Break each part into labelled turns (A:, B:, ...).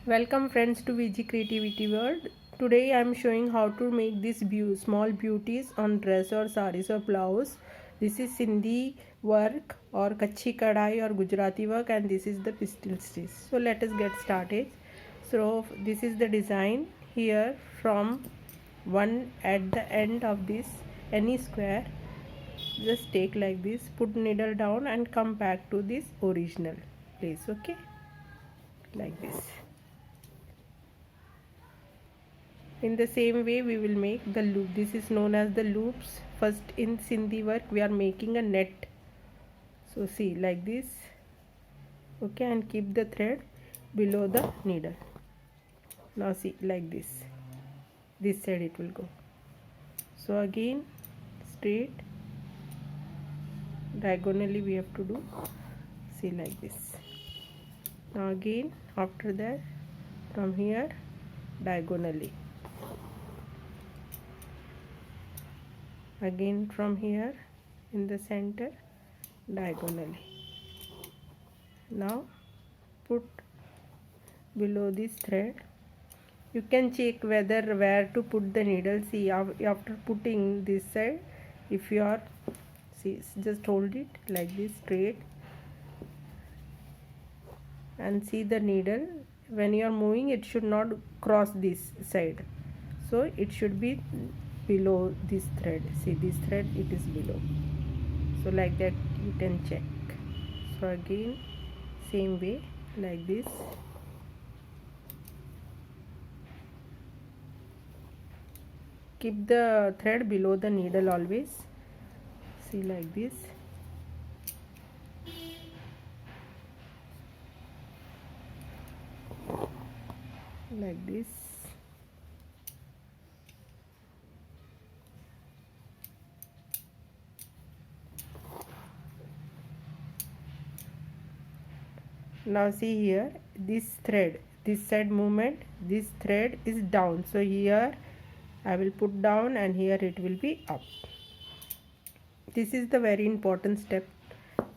A: Welcome friends to VG Creativity World. Today I am showing how to make this small beauties on dress or saris or blouse. This is Sindhi work or Kachi Kadai or Gujarati work, and this is the pistol stitch. So let us get started. So this is the design here. From one at the end of this any square, just take like this, put needle down and come back to this original place. Okay, like this. In the same way we will make the loop. This is known as the loops. First in Sindhi work we are making a net. So see like this. Okay, and keep the thread below the needle. Now see like this. This side it will go. So again straight diagonally we have to do. See like this. Now again after that from here diagonally. Again from here in the center diagonally. Now put below this thread. You can check where to put the needle. See, after putting this side, if you are, see, just hold it like this straight and see the needle. When you are moving, it should not cross this side, so it should be below this thread. See this thread, it is below, so like that you can check. So again same way like this. Keep the thread below the needle always. See like this. Like this. Now see here, this thread, this side movement, this thread is down, so here I will put down and here it will be up. This is the very important step.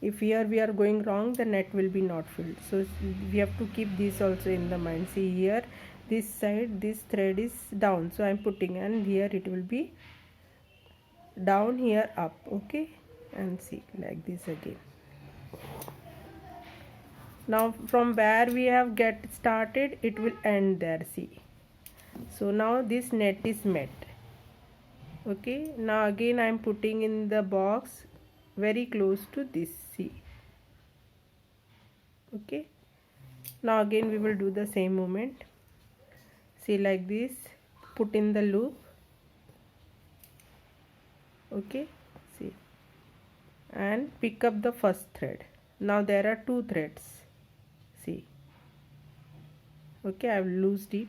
A: If here we are going wrong, the net will be not filled, so we have to keep this also in the mind. See here, this side, this thread is down, so I am putting, and here it will be down, here up. Okay, and see like this again. Now from where we have get started, it will end there. See, so now this net is met. Okay, now again I am putting in the box very close to this. See, okay, now again we will do the same movement. See like this, put in the loop. Okay, see, and pick up the first thread. Now there are two threads. See, okay, I have loosed it,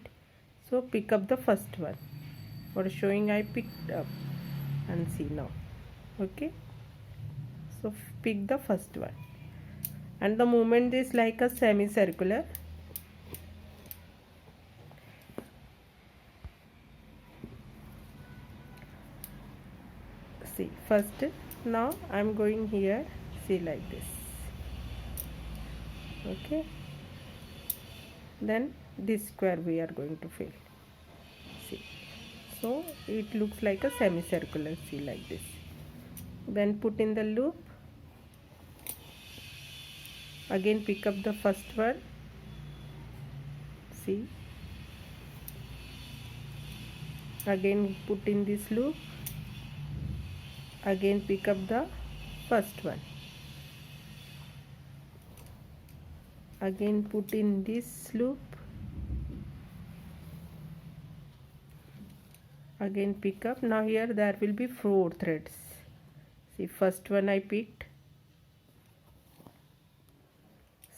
A: so pick up the first one. For showing I picked up, and see now. Okay, so pick the first one, and the movement is like a semicircular. See first, now I am going here. See like this. Okay, then this square we are going to fill. See, so it looks like a semicircular. See like this. Then put in the loop. Again pick up the first one. See, again put in this loop. Again pick up the first one. Again put in this loop. Again pick up. Now here there will be 4 threads. See, first one I picked,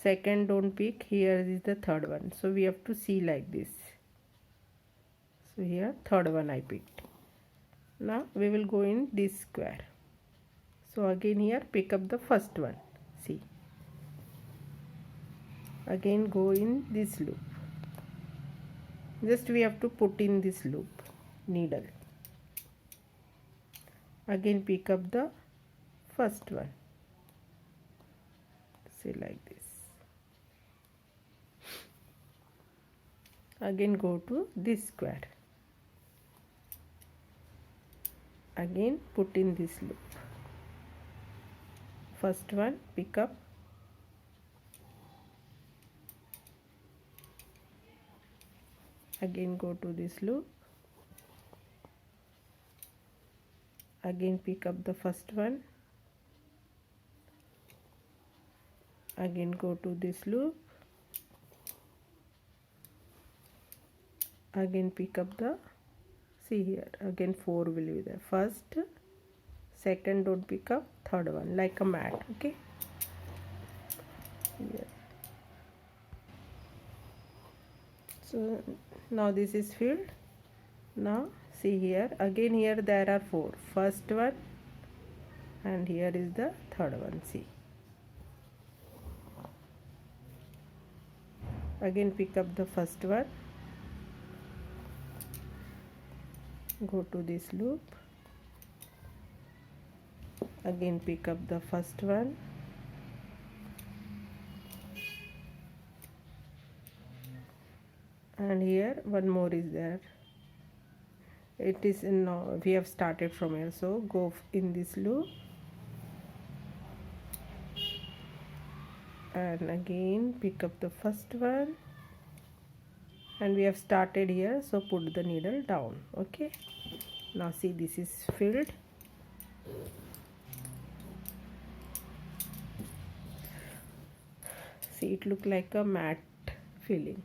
A: second don't pick, here is the third one, so we have to see like this. So here third one I picked. Now we will go in this square. So again here pick up the first one. See, again go in this loop. Just we have to put in this loop needle. Again pick up the first one. See like this. Again go to this square. Again put in this loop. First one, pick up. Again go to this loop. Again pick up the first one. Again go to this loop. Again pick up the, see here, again 4 will be there. First, second don't pick up, third one, like a mat. Okay, here. So now this is filled. Now see here, again here there are 4. First one, and here is the third one. See, again pick up the first one. Go to this loop. Again pick up the first one. And here one more is there. It is in, we have started from here, so go in this loop. And again pick up the first one. And we have started here, so put the needle down. Okay, now see, this is filled. See, it look like a mat filling.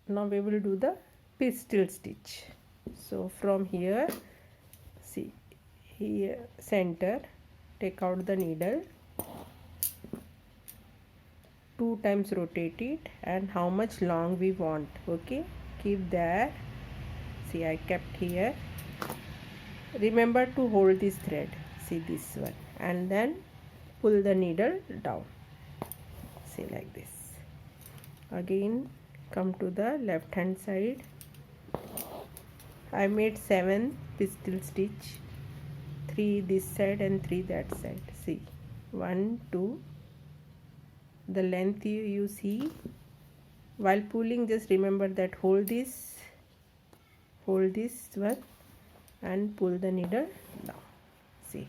A: Now we will do the pistol stitch. So from here, see here, center, take out the needle, 2 times rotate it, and how much long we want. Okay, keep there. See, I kept here. Remember to hold this thread, see this one, and then pull the needle down. See, like this. Again come to the left hand side. I made 7 pistol stitch, 3 this side and 3 that side. See, 1 2. The length you see. While pulling, just remember that hold this one and pull the needle down. See,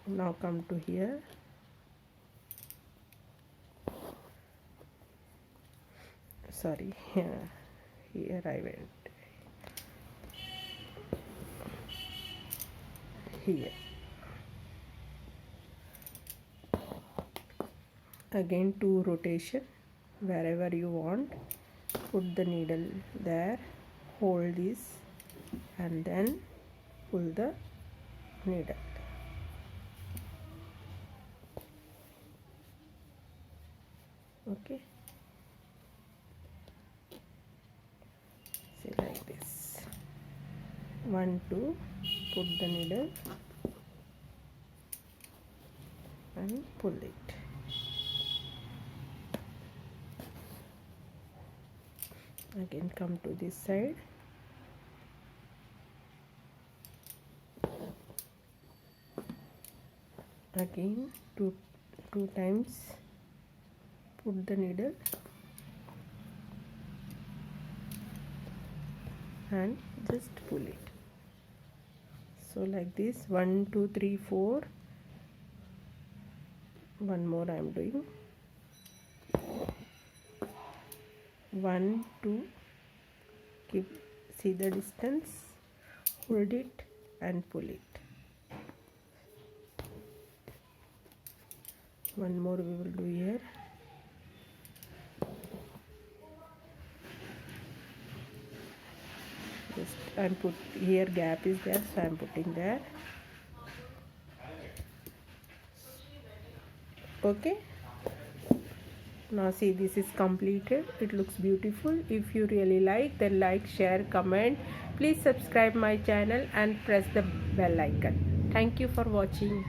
A: now come to here. Sorry, here I went. Here. Again 2 rotation, wherever you want. Put the needle there, hold this, and then pull the needle. Okay, see, like this. 1 2, put the needle and pull it. Again come to this side. Again two times put the needle and just pull it. So like this, 1 2 3 4. One more I am doing. 1 2, see the distance, hold it and pull it. One more we will do here. Just I'm put here, gap is there, so I'm putting there. Okay, now see, this is completed. It looks beautiful. If you really like, then like, share, comment. Please subscribe my channel and press the bell icon. Thank you for watching.